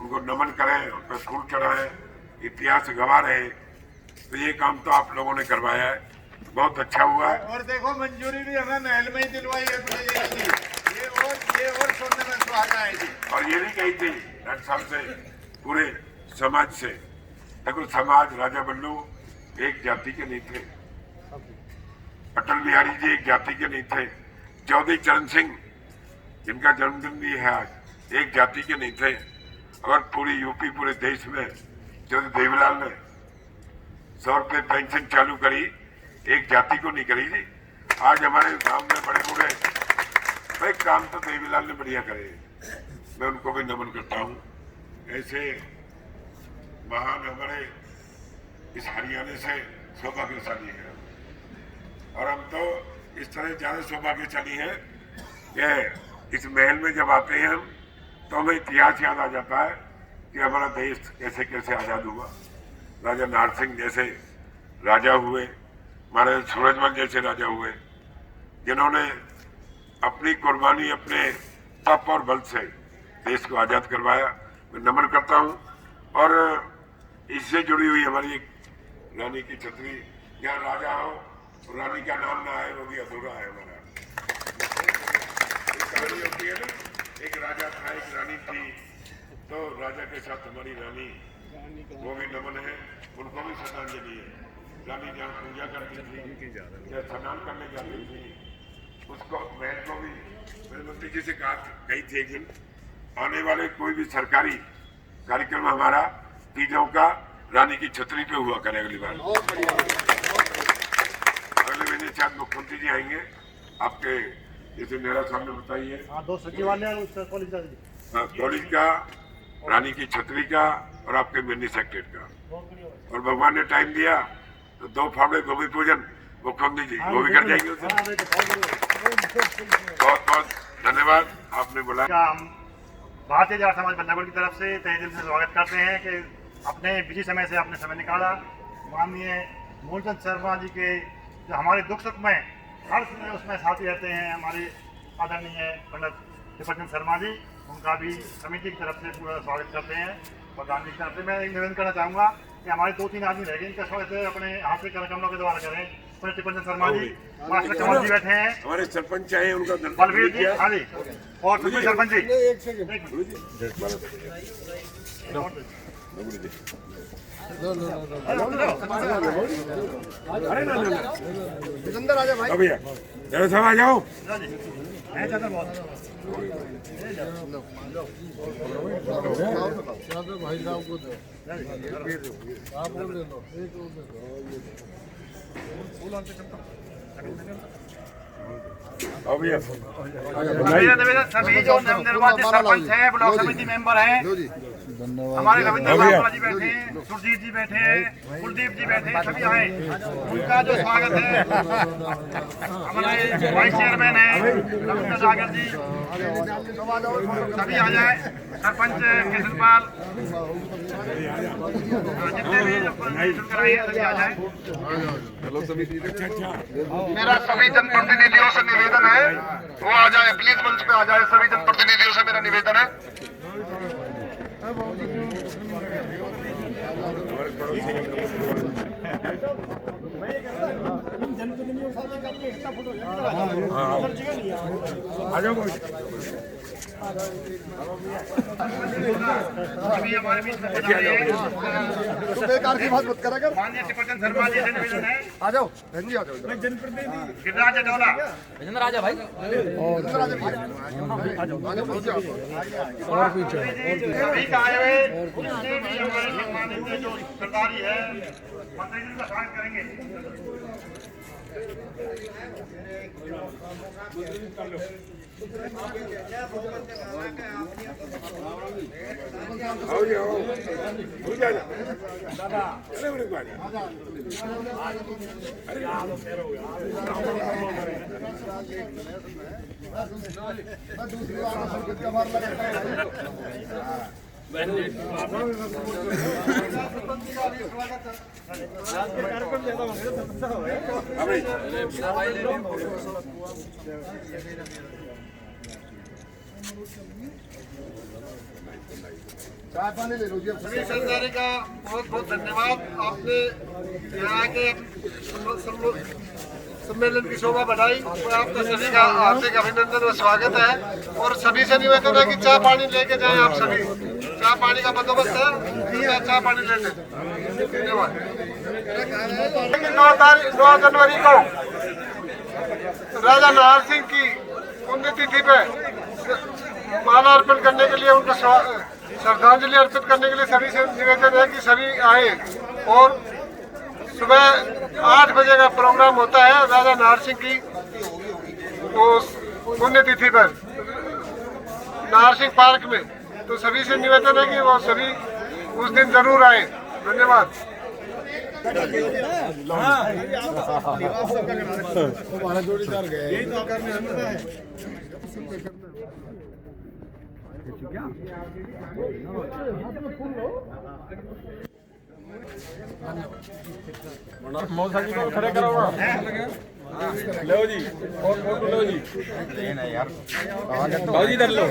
उनको नमन करें, उन पर फूल चढ़ाएं, इतिहास गवाह रहे। तो ये काम तो आप लोगों ने करवाया है, बहुत अच्छा हुआ है। और देखो मंजूरी भी हमें महल में ही दिलवाई है, ये और सुनने में सुहागा है जी। और ये भी कही थी डॉक्टर साहब से, पूरे समाज से, देखो समाज, राजा बल्लू एक जाति के नहीं थे, अटल बिहारी जी एक जाति के नहीं थे, चौधरी चरण सिंह जिनका जन्मदिन भी है आज, एक जाति के नहीं थे। और पूरी यूपी, पूरे देश में चौधरी देवीलाल ने 100 रुपये पेंशन चालू करी, एक जाति को नहीं करी जी। आज हमारे गांव में बड़े बूढ़े भाई काम तो देवीलाल ने बढ़िया करे, मैं उनको भी नमन करता हूँ। ऐसे महान हमारे इस हरियाणा से सौभाग्यशाली है, और हम तो इस तरह ज्यादा सौभाग्यशाली हैं कि इस महल में जब आते हैं हम, तो हमें इतिहास याद आ जाता है कि हमारा देश कैसे कैसे आजाद हुआ। राजा नाहर सिंह जैसे राजा हुए, महाराज सूरजमल जैसे राजा हुए, जिन्होंने अपनी कुर्बानी, अपने तप और बल से देश को आजाद करवाया। मैं नमन करता हूँ। और इससे जुड़ी हुई हमारी एक रानी की छतरी, जहाँ राजा हो और रानी का नाम ना आए, वो भी अधूरा है हमारा। एक कहानी होती है ना, एक राजा था, एक रानी थी, तो राजा के साथ हमारी रानी, वो भी नमन है, उनको भी श्रद्धांजलि है। रानी जहाँ पूजा करती थी या स्नान करने जाती थी, उसको महल को भी मैंने मंत्री जी से कही थी एक दिन, आने वाले कोई भी सरकारी कार्यक्रम हमारा तीजों का रानी की छतरी पे हुआ करे अगली बार। अगले महीने शायद मुख्यमंत्री जी आएंगे, आपके जैसे मेरा सामने बताइए, 2 सचिवालय कॉलेज का, रानी की छतरी का, और आपके मिनी सेक्रेटरी का। और भगवान ने टाइम दिया तो 2 फावड़े भूमि पूजन मुख्यमंत्री जी वो भी कर जाएंगे उसे। बहुत बहुत धन्यवाद, आपने बुलाया। हम भारतीय जाट समाज बल्लभगढ़ की तरफ से तहे दिल से स्वागत करते हैं कि अपने बिजी समय से आपने समय निकाला। माननीय मूलचंद शर्मा जी के जो हमारे दुख सुख में हर समय उसमें साथी रहते हैं, हमारे आदरणीय पंडित त्रिपचंद शर्मा जी, उनका भी समिति की तरफ से पूरा स्वागत करते हैं। प्रधान जी की तरफ से मैं एक निवेदन करना चाहूँगा कि हमारे 2-3 आदमी रह गए, इनका स्वागत अपने हाथ से कमलों के द्वारा करें। पंडित त्रिपचंद शर्मा जी, मास्टर कमल जी बैठे हैं, हमारे सरपंच आए, उनका बलवीर जी, हाँ जी, और सुखबीर सरपंच जी। भैया जरा सब आ जाओ। भाई साहब को दो, आप ले लो, एक सभी जो नवनिर्वाचित सरपंच है, ब्लॉक समिति मेंबर हैं, हमारे रविंद्र जी बैठे हैं, सुरजीत जी बैठे हैं, कुलदीप जी बैठे हैं, सभी आए, उनका जो स्वागत है। हमारे वाइस चेयरमैन है रविंद्र डागर जी, सभी आ जाए। सरपंच कृष्णपाल, जितने भी सुनकर आए सभी आ जाए। मेरा सभी जनप्रतिनिधियों से निवेदन है वो आ जाए, प्लीज मंच पे आ जाए। सभी जनप्रतिनिधियों से मेरा निवेदन है। अभी हमारे बीच में बेकार की बात मत करा कर। माननीय टिपटन शर्मा जी से निवेदन है, आ जाओ बहन जी, आ जाओ। मैं जनप्रतिनिधि गिरिराज अडोला, विजेंद्र राजा भाई सभी का आए हुए जितने भी हमारे सम्मानित जो सरदारी है मंत्री जी का स्वागत करेंगे। आओ जी आओ, हो जाना चले बड़े बारी सभी सरदारी का बहुत बहुत धन्यवाद। आपने यहाँ के सम्मेलन की शोभा बढ़ाई और आपका सभी का हार्दिक अभिनंदन और स्वागत है। और सभी से निवेदन है कि चाय पानी लेके जाएं। आप सभी चाय पानी का बंदोबस्त है, चाय पानी ले लें। धन्यवाद। 9 जनवरी को राजा नाहर सिंह की पुण्यतिथि पे माला अर्पण करने के लिए, उनको श्रद्धांजलि अर्पित करने के लिए सभी से निवेदन है कि सभी आए। और सुबह 8 बजे का प्रोग्राम होता है राजा नाहर सिंह की पुण्यतिथि पर नाहर सिंह पार्क में। तो सभी से निवेदन है कि वो सभी उस दिन जरूर आए। धन्यवाद। हमारा जोड़ीदार गए मौसा जी को खड़े करो लो जी, और फोटो लो जी यार, लो जी इधर लो।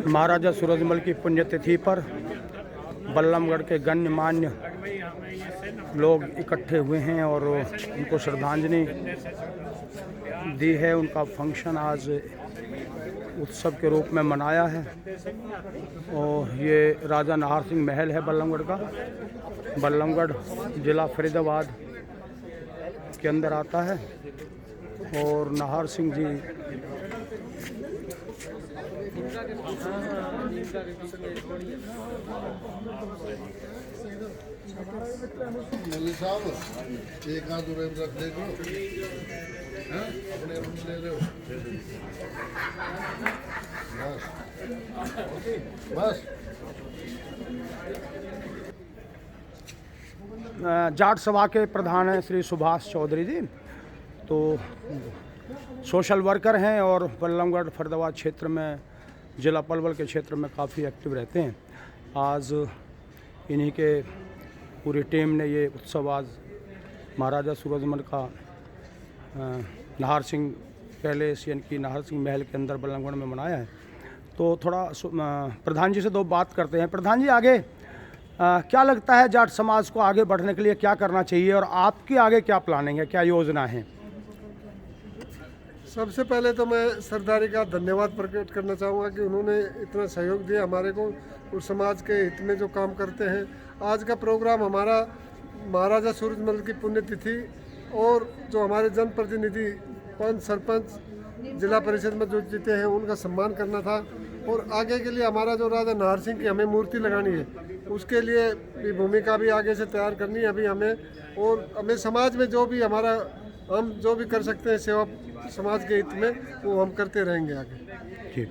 महाराजा सूरजमल की पुण्यतिथि पर बल्लमगढ़ के गण्यमान्य लोग इकट्ठे हुए हैं और उनको श्रद्धांजलि दी है। उनका फंक्शन आज उत्सव के रूप में मनाया है और ये राजा नाहर सिंह महल है बल्लमगढ़ का। बल्लमगढ़ जिला फरीदाबाद के अंदर आता है और नाहर सिंह जी मौलवी साहब एक हाथ दूर रख ले लो, अपने रूम ले रहे हो बस। जाट सभा के प्रधान हैं श्री सुभाष चौधरी जी, तो सोशल वर्कर हैं और बल्लमगढ़ फरीदाबाद क्षेत्र में, जिला पलवल के क्षेत्र में काफ़ी एक्टिव रहते हैं। आज इन्हीं के पूरी टीम ने ये उत्सव आज महाराजा सूरजमल का नाहर सिंह पैलेस यानी कि नाहर सिंह महल के अंदर बल्लमगढ़ में मनाया है। तो थोड़ा प्रधान जी से दो बात करते हैं। प्रधान जी, आगे क्या लगता है जाट समाज को आगे बढ़ने के लिए क्या करना चाहिए और आपकी आगे क्या प्लानिंग है, क्या योजना है? सबसे पहले तो मैं सरदारी का धन्यवाद प्रकट करना चाहूँगा कि उन्होंने इतना सहयोग दिया हमारे को और समाज के हित में जो काम करते हैं। आज का प्रोग्राम हमारा महाराजा सूरजमल की पुण्यतिथि और जो हमारे जनप्रतिनिधि, पंच, सरपंच, जिला परिषद में जो जीते हैं उनका सम्मान करना था। और आगे के लिए हमारा जो राजा नाहर सिंह की हमें मूर्ति लगानी है, उसके लिए भी भूमिका भी आगे से तैयार करनी है अभी हमें। और हमें समाज में जो भी हमारा हम जो भी कर सकते हैं सेवा समाज के हित में, वो हम करते रहेंगे आगे। ठीक।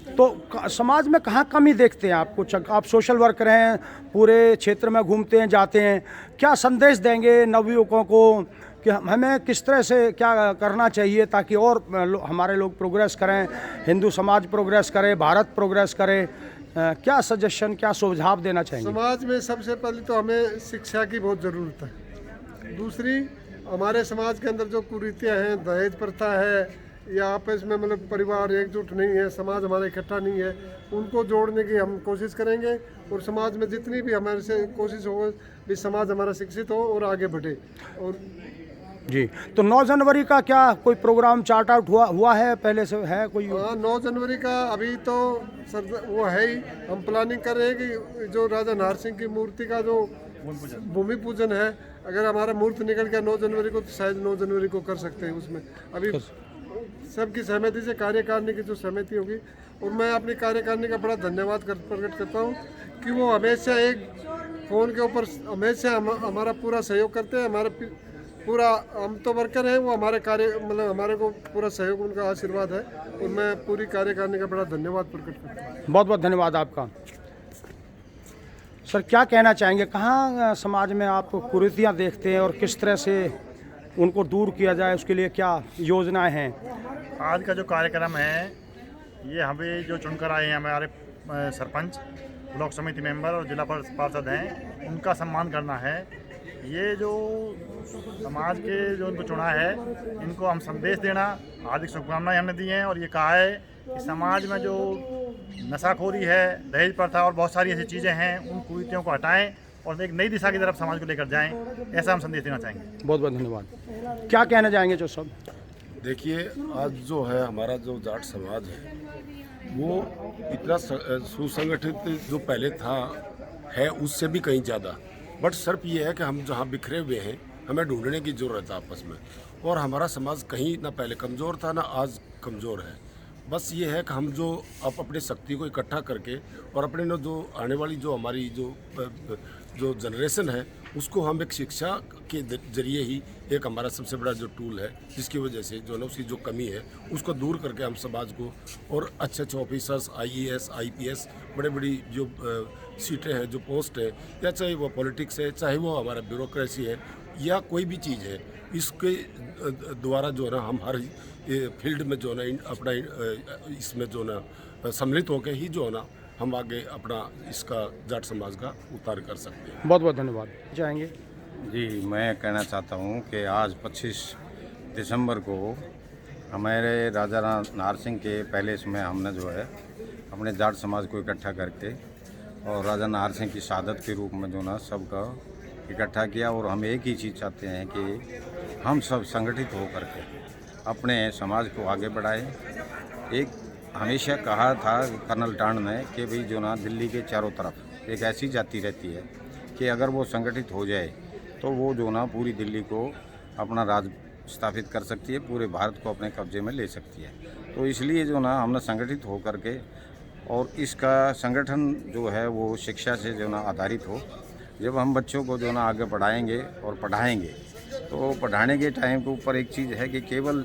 तो समाज में कहाँ कमी देखते हैं आप? कुछ आप सोशल वर्कर हैं, पूरे क्षेत्र में घूमते हैं, जाते हैं, क्या संदेश देंगे नवयुवकों को कि हमें किस तरह से क्या करना चाहिए ताकि और हमारे लोग प्रोग्रेस करें, हिंदू समाज प्रोग्रेस करे, भारत प्रोग्रेस करे? क्या सजेशन, क्या सुझाव देना चाहेंगे? समाज में सबसे पहले तो हमें शिक्षा की बहुत ज़रूरत है। दूसरी, हमारे समाज के अंदर जो कुरीतियाँ हैं, दहेज प्रथा है या आपस में मतलब परिवार एकजुट नहीं है, समाज हमारा इकट्ठा नहीं है, उनको जोड़ने की हम कोशिश करेंगे। और समाज में जितनी भी हमारे से कोशिश हो भी समाज हमारा शिक्षित हो और आगे बढ़े। और जी, तो 9 जनवरी का क्या कोई प्रोग्राम चार्ट आउट हुआ है पहले से है कोई? हाँ, 9 जनवरी का अभी तो वो है ही। हम प्लानिंग कर रहे हैं कि जो राजा नाहर सिंह की मूर्ति का जो भूमि पूजन है, अगर हमारा मूर्ति निकल गया 9 जनवरी को तो शायद 9 जनवरी को कर सकते हैं। उसमें अभी सबकी सहमति से कार्यकारिणी की जो सहमति होगी, और मैं अपनी कार्यकारिणी का बड़ा धन्यवाद प्रकट करता हूँ कि वो हमेशा एक फ़ोन के ऊपर हमेशा हमारा पूरा सहयोग करते हैं। हमारे पूरा, हम तो वर्कर हैं, वो हमारे कार्य मतलब हमारे को पूरा सहयोग, उनका आशीर्वाद है, और मैं पूरी कार्यकारिणी का बड़ा धन्यवाद प्रकट करता हूँ। बहुत बहुत धन्यवाद आपका। सर, क्या कहना चाहेंगे, कहाँ समाज में आप कुरीतियाँ देखते हैं और किस तरह से उनको दूर किया जाए, उसके लिए क्या योजनाएं हैं? आज का जो कार्यक्रम है, ये हमें जो चुनकर आए हैं हमारे सरपंच, ब्लॉक समिति मेंबर और जिला पार्षद हैं, उनका सम्मान करना है। ये जो समाज के जो उनको चुना है, इनको हम संदेश देना, हार्दिक शुभकामनाएं हमने दी हैं। और ये कहा है कि समाज में जो नशाखोरी है, दहेज प्रथा और बहुत सारी ऐसी चीज़ें हैं, उन कुरीतियों को हटाएं और एक नई दिशा की तरफ समाज को लेकर जाएं, ऐसा हम संदेश देना चाहेंगे। बहुत बहुत धन्यवाद। क्या कहना चाहेंगे जो सब? देखिए, आज जो है हमारा जो जाट समाज है, वो इतना सुसंगठित जो पहले था है उससे भी कहीं ज़्यादा। बट सिर्फ ये है कि हम जहाँ बिखरे हुए हैं, हमें ढूंढने की ज़रूरत है आपस में। और हमारा समाज कहीं ना पहले कमज़ोर था ना आज कमज़ोर है। बस ये है कि हम जो अब अपनी शक्ति को इकट्ठा करके और अपने न जो आने वाली जो हमारी जो जनरेशन है, उसको हम एक शिक्षा के जरिए ही एक हमारा सबसे बड़ा जो टूल है, जिसकी वजह से जो है उसकी जो कमी है उसको दूर करके हम समाज को और अच्छे अच्छे ऑफिसर्स, IAS, IPS, बड़े बड़ी जो सीटें हैं, जो पोस्ट है, या चाहे वो पॉलिटिक्स है, चाहे वो हमारा ब्यूरोक्रेसी है, या कोई भी चीज़ है, इसके द्वारा जो है ना हम हर फील्ड में जो है ना अपना इसमें जो है ना सम्मिलित होकर ही जो है ना हम आगे अपना इसका जाट समाज का उतार कर सकते हैं। बहुत बहुत धन्यवाद। जाएंगे जी, मैं कहना चाहता हूँ कि आज 25 दिसंबर को हमारे राजा नाहर सिंह के पैलेस में हमने जो है अपने जाट समाज को इकट्ठा करके और राजा नाहर सिंह की शहादत के रूप में जो ना सबका इकट्ठा किया। और हम एक ही चीज़ चाहते हैं कि हम सब संगठित होकर के अपने समाज को आगे बढ़ाएं। एक हमेशा कहा था कर्नल टांड ने कि भाई जो ना दिल्ली के चारों तरफ एक ऐसी जाति रहती है कि अगर वो संगठित हो जाए तो वो जो ना पूरी दिल्ली को अपना राज स्थापित कर सकती है, पूरे भारत को अपने कब्जे में ले सकती है। तो इसलिए जो ना हमने संगठित हो करके, और इसका संगठन जो है वो शिक्षा से जो ना आधारित हो। जब हम बच्चों को जो ना आगे बढ़ाएंगे और पढ़ाएंगे, तो पढ़ाने के टाइम के ऊपर एक चीज़ है कि केवल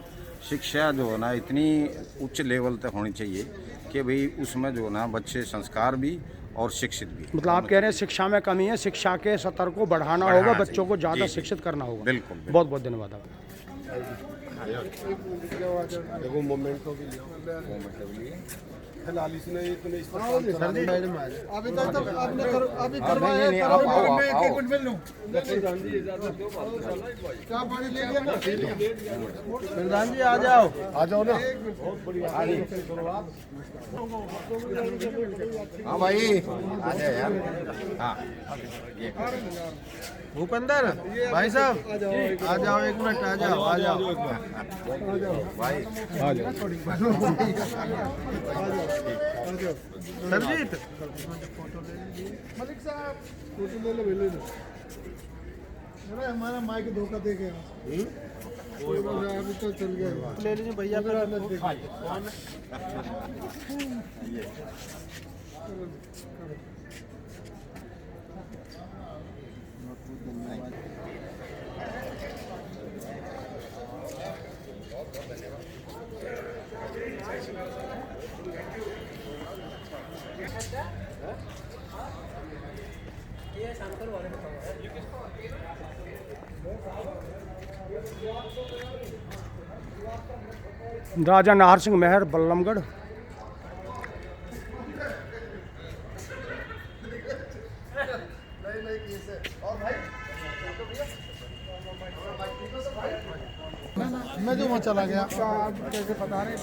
शिक्षा जो है ना इतनी उच्च लेवल तक होनी चाहिए कि भाई उसमें जो ना बच्चे संस्कार भी और शिक्षित भी। मतलब आप कह रहे हैं शिक्षा में कमी है, शिक्षा के स्तर को बढ़ाना होगा, बच्चों को ज़्यादा शिक्षित करना होगा। बिल्कुल। बहुत बहुत धन्यवाद आपका। अभी तक तो आपने अभी करवाया है, मैं एक मिनट मिल लूं। क्या पानी ले लिया ना? प्रधान जी आ जाओ ना। हाँ भाई आ जाओ यार। हाँ भूपेंद्र भाई साहब आ जाओ, एक मिनट आ जाओ, आ जाओ भाई, आ जाओ सरजीत। मलिक साहब फोटो ले लो, ले लो। अरे हमारा माइक धोखा दे गया। अभी तो चल गया, ले लीजिए भैया का। राजा नाहर सिंह महर बल्लमगढ़। मैं जो वहाँ चला गया कैसे बता रहे